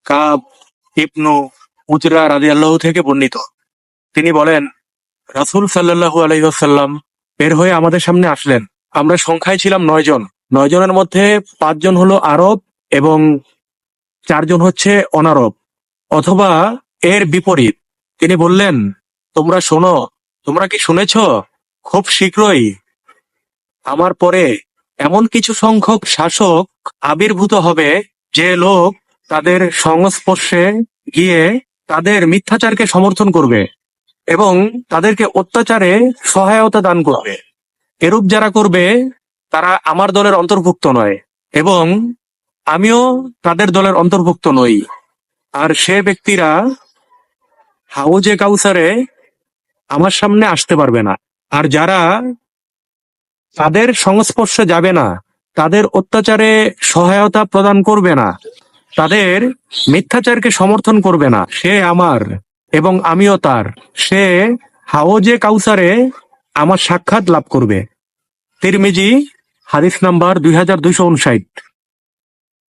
কাব ইবনু উজরা রাদিয়াল্লাহু থেকে বর্ণিত। তিনি বলেন, রাসূল সাল্লাল্লাহু আলাইহি ওয়াসাল্লাম বের হয়ে আমাদের সামনে আসলেন। আমরা সংখ্যায় ছিলাম 9 জন। 9 জনের মধ্যে 5 জন হলো আরব এবং 4 জন হচ্ছে অনারব, অথবা এর বিপরীত। তিনি বললেন, তোমরা শোনো, তোমরা কি শুনেছ? খুব শীঘ্রই আমার পরে এমন কিছু সংখ্যক শাসক আবির্ভূত হবে, যে লোক তাদের সংস্পর্শে গিয়ে তাদের মিথ্যাচারকে সমর্থন করবে এবং তাদেরকে অত্যাচারে সহায়তা দান করবে। এরূপ যারা করবে তারা আমার দলের অন্তর্ভুক্ত নয় এবং আমিও তাদের দলের অন্তর্ভুক্ত নই। আর সে ব্যক্তিরা হাউজে কাউসারে আমার সামনে আসতে পারবে না। আর যারা তাদের সংস্পর্শে যাবে না, তাদের অত্যাচারে সহায়তা প্রদান করবে না, তাদের মিথ্যাচারকে সমর্থন করবে না, সে আমার এবং আমিও তার। সে হাউজে কাউসারে আমার সাক্ষাৎ লাভ করবে। তিরমিজি, হাদিস নাম্বার 2259।